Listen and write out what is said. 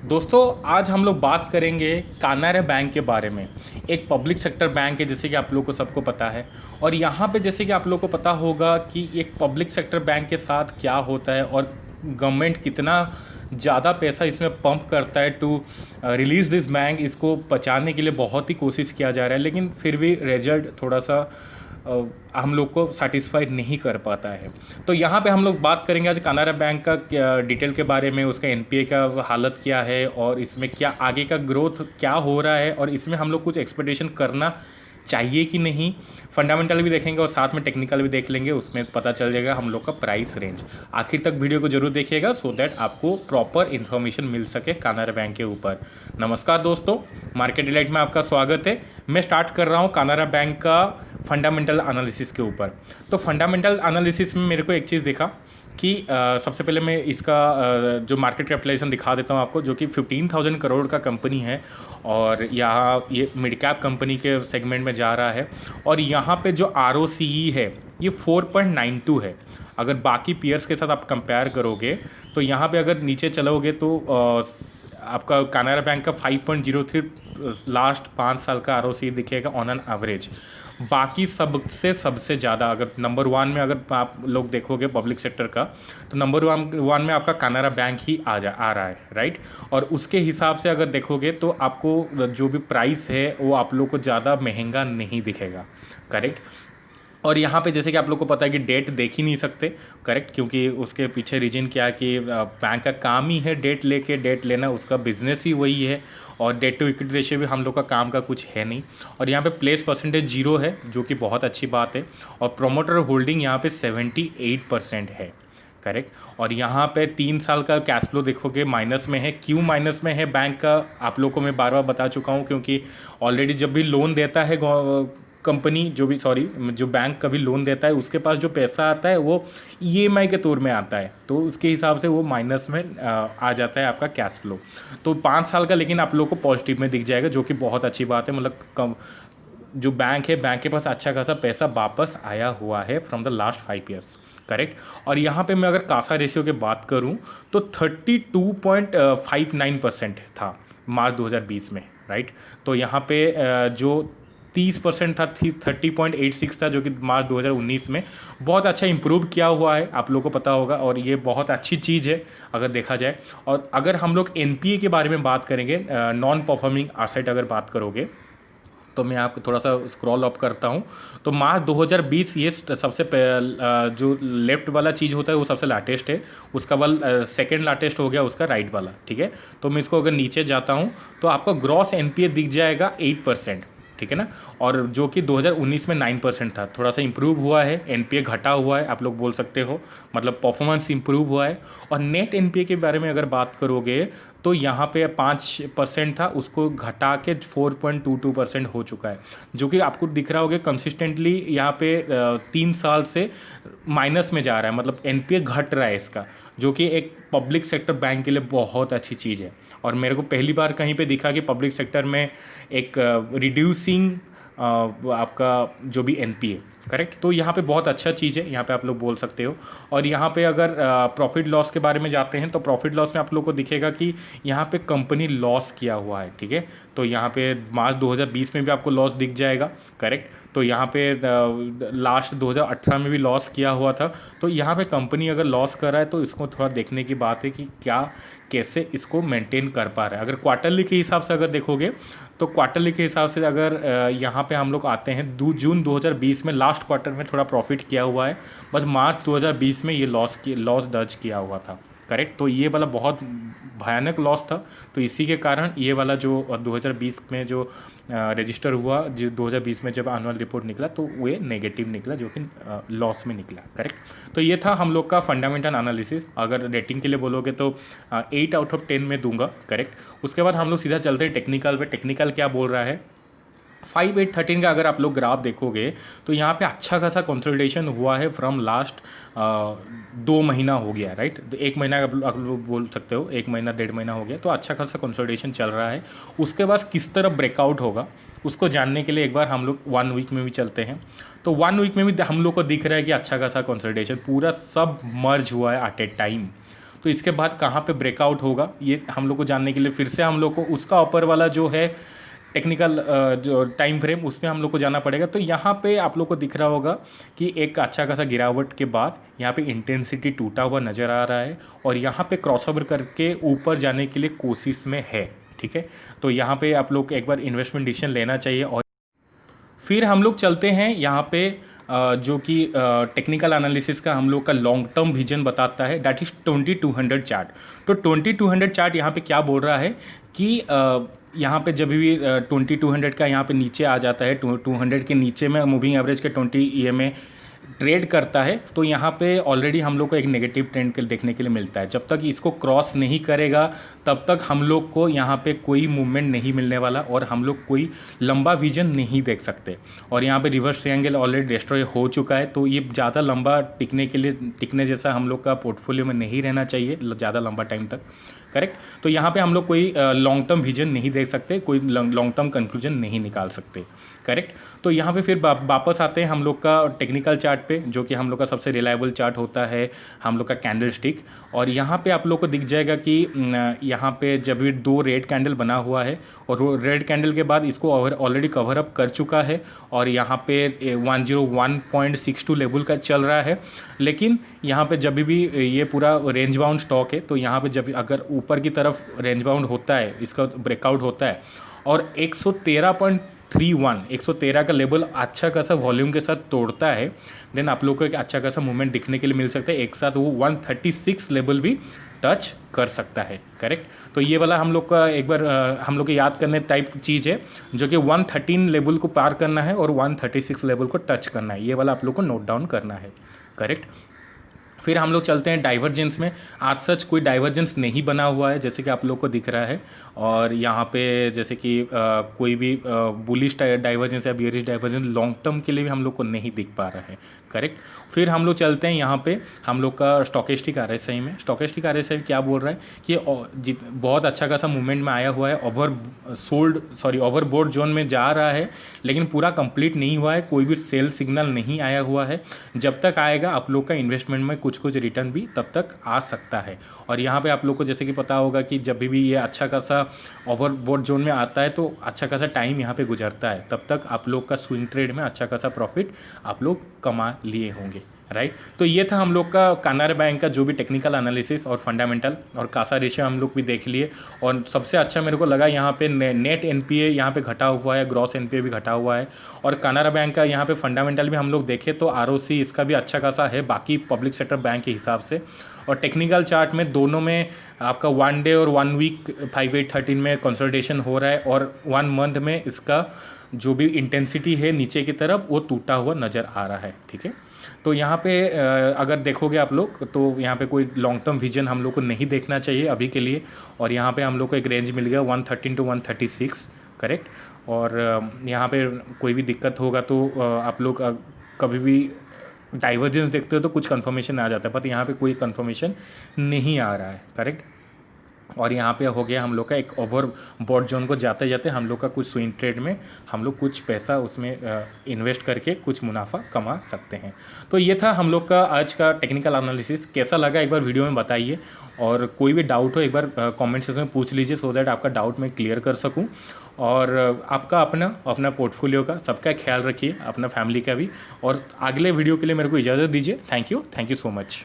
दोस्तों आज हम लोग बात करेंगे कानारा बैंक के बारे में। एक पब्लिक सेक्टर बैंक है जैसे कि आप लोग को सबको पता है। और यहाँ पे जैसे कि आप लोग को पता होगा कि एक पब्लिक सेक्टर बैंक के साथ क्या होता है और गवर्नमेंट कितना ज़्यादा पैसा इसमें पंप करता है टू रिलीज़ दिस बैंक। इसको बचाने के लिए बहुत ही कोशिश किया जा रहा है, लेकिन फिर भी रिजल्ट थोड़ा सा हम लोग को सेटिस्फाइड नहीं कर पाता है। तो यहाँ पे हम लोग बात करेंगे आज कानारा बैंक का डिटेल के बारे में, उसका एनपीए का हालत क्या है और इसमें क्या आगे का ग्रोथ क्या हो रहा है और इसमें हम लोग कुछ एक्सपेक्टेशन करना चाहिए कि नहीं। फंडामेंटल भी देखेंगे और साथ में टेक्निकल भी देख लेंगे, उसमें पता चल जाएगा हम लोग का प्राइस रेंज। आखिर तक वीडियो को जरूर देखिएगा सो दैट आपको प्रॉपर इन्फॉर्मेशन मिल सके कानारा बैंक के ऊपर। नमस्कार दोस्तों, मार्केट डिलाइट में आपका स्वागत है। मैं स्टार्ट कर रहा हूँ कानारा बैंक का फंडामेंटल एनालिसिस के ऊपर। तो फंडामेंटल एनालिसिस में मेरे को एक चीज़ दिखा कि सबसे पहले मैं इसका जो मार्केट कैपिटलाइजेशन दिखा देता हूँ आपको, जो कि 15,000 करोड़ का कंपनी है और यहाँ ये मिड कैप कंपनी के सेगमेंट में जा रहा है। और यहाँ पे जो ROCE है ये 4.92 है। अगर बाकी पीयर्स के साथ आप कंपेयर करोगे तो यहाँ पे अगर नीचे चलोगे तो आपका कानारा बैंक का 5.03 लास्ट 5 साल का ROCE दिखेगा ऑन एन एवरेज। बाकी सबसे ज़्यादा अगर नंबर 1 में अगर आप लोग देखोगे पब्लिक सेक्टर का, तो नंबर 1 में आपका कानारा बैंक ही आ रहा है, राइट। और उसके हिसाब से अगर देखोगे तो आपको जो भी प्राइस है वो आप लोग को ज़्यादा महंगा नहीं दिखेगा, करेक्ट। और यहाँ पे जैसे कि आप लोग को पता है कि डेट देख ही नहीं सकते, करेक्ट, क्योंकि उसके पीछे रीजन क्या है कि बैंक का काम ही है डेट लेना, उसका बिजनेस ही वही है। और डेट टू इक्विटी रेशियो भी हम लोग का काम का कुछ है नहीं। और यहाँ पे प्लेस परसेंटेज 0 है, जो कि बहुत अच्छी बात है। और प्रोमोटर होल्डिंग यहाँ पे 78% है, करेक्ट। और यहाँ पे 3 साल का कैश फ्लो देखोगे माइनस में है। क्यों माइनस में है बैंक का, आप लोग को मैं बार बार बता चुका हूँ, क्योंकि ऑलरेडी जब भी लोन देता है कंपनी, जो बैंक कभी लोन देता है, उसके पास जो पैसा आता है वो ईएमआई के तौर में आता है, तो उसके हिसाब से वो माइनस में आ जाता है आपका कैश फ्लो। तो 5 साल का लेकिन आप लोग को पॉजिटिव में दिख जाएगा, जो कि बहुत अच्छी बात है। मतलब कम जो बैंक है, बैंक के पास अच्छा खासा पैसा वापस आया हुआ है from the last 5 years, correct. और यहाँ पे मैं अगर कासा रेशियो की बात करूँ तो 32.59% था मार्च 2020 में, राइट। तो यहाँ पे जो 30% था, 30.86 था, जो कि मार्च 2019 में बहुत अच्छा इंप्रूव किया हुआ है, आप लोगों को पता होगा। और ये बहुत अच्छी चीज़ है अगर देखा जाए। और अगर हम लोग एनपीए के बारे में बात करेंगे, नॉन परफॉर्मिंग एसेट अगर बात करोगे, तो मैं आपको थोड़ा सा स्क्रॉल अप करता हूँ। तो मार्च 2020 ये सबसे जो लेफ्ट वाला चीज़ होता है वो सबसे लाटेस्ट है, उसका वाला सेकेंड लाटेस्ट हो गया उसका राइट वाला, ठीक है। तो मैं इसको अगर नीचे जाता हूँ तो आपका ग्रॉस एनपीए दिख जाएगा 8%, ठीक है ना। और जो कि 2019 में 9% था, थोड़ा सा इंप्रूव हुआ है, एनपीए घटा हुआ है, आप लोग बोल सकते हो, मतलब परफॉर्मेंस इंप्रूव हुआ है। और नेट एनपीए के बारे में अगर बात करोगे तो यहाँ पे 5% था, उसको घटा के 4.22% हो चुका है, जो कि आपको दिख रहा होगा कंसिस्टेंटली यहाँ पे 3 साल से माइनस में जा रहा है, मतलब एनपीए घट रहा है इसका, जो कि एक पब्लिक सेक्टर बैंक के लिए बहुत अच्छी चीज़ है। और मेरे को पहली बार कहीं पे दिखा कि पब्लिक सेक्टर में एक रिड्यूसिंग आपका जो भी एनपीए, करेक्ट। तो यहाँ पे बहुत अच्छा चीज़ है, यहाँ पे आप लोग बोल सकते हो। और यहाँ पे अगर प्रॉफिट लॉस के बारे में जाते हैं तो प्रॉफिट लॉस में आप लोग को दिखेगा कि यहाँ पे कंपनी लॉस किया हुआ है, ठीक है। तो यहाँ पे मार्च 2020 में भी आपको लॉस दिख जाएगा, करेक्ट। तो यहाँ पे लास्ट 2018 में भी लॉस किया हुआ था। तो यहाँ पे कंपनी अगर लॉस कर रहा है तो इसको थोड़ा देखने की बात है कि क्या कैसे इसको मेंटेन कर पा रहा है। अगर क्वार्टरली के हिसाब से अगर देखोगे तो क्वार्टरली के हिसाब से अगर यहाँ पे हम लोग आते हैं, जून 2020 में लास्ट क्वार्टर में थोड़ा प्रॉफिट किया हुआ है, बस मार्च 2020 में ये लॉस दर्ज किया हुआ था, करेक्ट। तो ये वाला बहुत भयानक लॉस था, तो इसी के कारण ये वाला जो 2020 में जो रजिस्टर हुआ, जो 2020 में जब एनुअल रिपोर्ट निकला तो वो नेगेटिव निकला, जो कि लॉस में निकला, करेक्ट। तो ये था हम लोग का फंडामेंटल एनालिसिस। अगर रेटिंग के लिए बोलोगे तो 8/10 में दूंगा, करेक्ट। उसके बाद हम लोग सीधा चलते हैं टेक्निकल पे। टेक्निकल क्या बोल रहा है, 5/8/13 का अगर आप लोग ग्राफ देखोगे तो यहाँ पे अच्छा खासा कंसोलिडेशन हुआ है फ्रॉम लास्ट 2 महीना हो गया, राइट। 1 महीना आप लोग बोल सकते हो, 1 महीना 1.5 महीना हो गया, तो अच्छा खासा कंसोलिडेशन चल रहा है। उसके बाद किस तरह ब्रेकआउट होगा उसको जानने के लिए एक बार हम लोग 1 वीक में भी चलते हैं। तो 1 वीक में भी हम लोग को दिख रहा है कि अच्छा खासा कंसोलिडेशन पूरा सब मर्ज हुआ है एट ए टाइम। तो इसके बाद कहाँ पे ब्रेकआउट होगा ये हम लोग को जानने के लिए फिर से हम लोग को उसका ऊपर वाला जो है टेक्निकल जो टाइम फ्रेम उसमें हम लोग को जाना पड़ेगा। तो यहाँ पे आप लोग को दिख रहा होगा कि एक अच्छा खासा गिरावट के बाद यहाँ पे इंटेंसिटी टूटा हुआ नज़र आ रहा है और यहाँ पे क्रॉसओवर करके ऊपर जाने के लिए कोशिश में है। ठीक है, तो यहाँ पे आप लोग एक बार इन्वेस्टमेंट डिसीजन लेना चाहिए। और फिर हम लोग चलते हैं यहाँ पे जो कि टेक्निकल एनालिसिस का हम लोग का लॉन्ग टर्म विजन बताता है, दैट इज़ 2200 चार्ट। तो 2200 चार्ट यहाँ पे क्या बोल रहा है कि यहाँ पे जब भी 2200 का यहाँ पे नीचे आ जाता है, 200 के नीचे में मूविंग एवरेज के 20 EMA ट्रेड करता है, तो यहाँ पे ऑलरेडी हम लोग को एक नेगेटिव ट्रेंड के देखने के लिए मिलता है। जब तक इसको क्रॉस नहीं करेगा तब तक हम लोग को यहाँ पे कोई मूवमेंट नहीं मिलने वाला और हम लोग कोई लंबा विजन नहीं देख सकते। और यहाँ पे रिवर्स ट्रायंगल ऑलरेडी डिस्ट्रॉय हो चुका है, तो ये ज़्यादा लंबा टिकने जैसा हम लोग का पोर्टफोलियो में नहीं रहना चाहिए ज़्यादा लंबा टाइम तक। करेक्ट, तो यहाँ पे हम लोग कोई लॉन्ग टर्म विजन नहीं देख सकते, कोई लॉन्ग टर्म कंक्लूजन नहीं निकाल सकते। करेक्ट, तो यहाँ पे फिर वापस आते हैं हम लोग का टेक्निकल चार्ट पे, जो कि हम लोग का सबसे रिलायबल चार्ट होता है हम लोग का कैंडल स्टिक। और यहाँ पे आप लोग को दिख जाएगा कि यहाँ पे जब भी 2 रेड कैंडल बना हुआ है और वो रेड कैंडल के बाद इसको ऑलरेडी कवर अप कर चुका है और यहाँ पे 101.62 लेवल का चल रहा है। लेकिन यहाँ पे जब भी ये पूरा रेंज बाउंड स्टॉक है, तो यहाँ पे जब अगर ऊपर की तरफ रेंज बाउंड होता है, इसका ब्रेकआउट होता है और 113 का लेवल अच्छा खासा वॉल्यूम के साथ तोड़ता है, देन आप लोग को एक अच्छा खासा मूवमेंट दिखने के लिए मिल सकता है। एक साथ वो 136 लेवल भी टच कर सकता है। करेक्ट, तो ये वाला हम लोग का एक बार हम लोग के याद करने टाइप चीज़ है, जो कि 113 लेवल को पार करना है और 136 लेवल को टच करना है। ये वाला आप लोग को नोट डाउन करना है। करेक्ट, फिर हम लोग चलते हैं डाइवर्जेंस में। आज सच कोई डाइवर्जेंस नहीं बना हुआ है जैसे कि आप लोग को दिख रहा है, और यहाँ पे जैसे कि कोई भी बुलिश डाइवर्जेंस या बियरिश डाइवर्जेंस लॉन्ग टर्म के लिए भी हम लोग को नहीं दिख पा रहा है। करेक्ट, फिर हम लोग चलते हैं यहाँ पे हम लोग का स्टॉकेस्टिक RSI में। स्टॉकेस्टिक RSI क्या बोल रहा है कि बहुत अच्छा खासा मूवमेंट में आया हुआ है, ओवरबोर्ड जोन में जा रहा है, लेकिन पूरा कंप्लीट नहीं हुआ है, कोई भी सेल सिग्नल नहीं आया हुआ है। जब तक आएगा आप लोग का इन्वेस्टमेंट में कुछ रिटर्न भी तब तक आ सकता है। और यहाँ पे आप लोग को जैसे कि पता होगा कि जब भी ये अच्छा खासा ओवरबोर्ड जोन में आता है तो अच्छा खासा टाइम यहाँ पे गुजरता है, तब तक आप लोग का स्विंग ट्रेड में अच्छा खासा प्रॉफिट आप लोग कमा लिए होंगे। राइट, तो ये था हम लोग का कानारा बैंक का जो भी टेक्निकल एनालिसिस और फंडामेंटल और कासा रेशियो हम लोग भी देख लिए। और सबसे अच्छा मेरे को लगा यहाँ पे नेट NPA यहाँ पे घटा हुआ है, ग्रॉस NPA भी घटा हुआ है। और कानारा बैंक का यहाँ पे फंडामेंटल भी हम लोग देखें तो ROC इसका भी अच्छा खासा है बाकी पब्लिक सेक्टर बैंक के हिसाब से। और टेक्निकल चार्ट में दोनों में आपका 1 डे और 1 वीक 5813 में कंसोलिडेशन हो रहा है, और 1 मंथ में इसका जो भी इंटेंसिटी है नीचे की तरफ वो टूटा हुआ नज़र आ रहा है। ठीक है, तो यहाँ पे अगर देखोगे आप लोग तो यहाँ पे कोई लॉन्ग टर्म विजन हम लोग को नहीं देखना चाहिए अभी के लिए। और यहाँ पे हम लोग को एक रेंज मिल गया 113 to 136। करेक्ट, और यहाँ पे कोई भी दिक्कत होगा तो आप लोग कभी भी डाइवर्जेंस देखते हो तो कुछ कंफर्मेशन आ जाता है, पर यहाँ पे कोई कंफर्मेशन नहीं आ रहा है। करेक्ट, और यहाँ पे हो गया हम लोग का एक ओवरबोर्ड जोन को जाते जाते हम लोग का कुछ स्विंग ट्रेड में हम लोग कुछ पैसा उसमें इन्वेस्ट करके कुछ मुनाफा कमा सकते हैं। तो ये था हम लोग का आज का टेक्निकल एनालिसिस। कैसा लगा एक बार वीडियो में बताइए, और कोई भी डाउट हो एक बार कमेंट सेक्शन में पूछ लीजिए, सो दैट आपका डाउट मैं क्लियर कर सकूँ। और आपका अपना पोर्टफोलियो का सबका ख्याल रखिए, अपना फैमिली का भी। और अगले वीडियो के लिए मेरे को इजाज़त दीजिए। Thank you so much.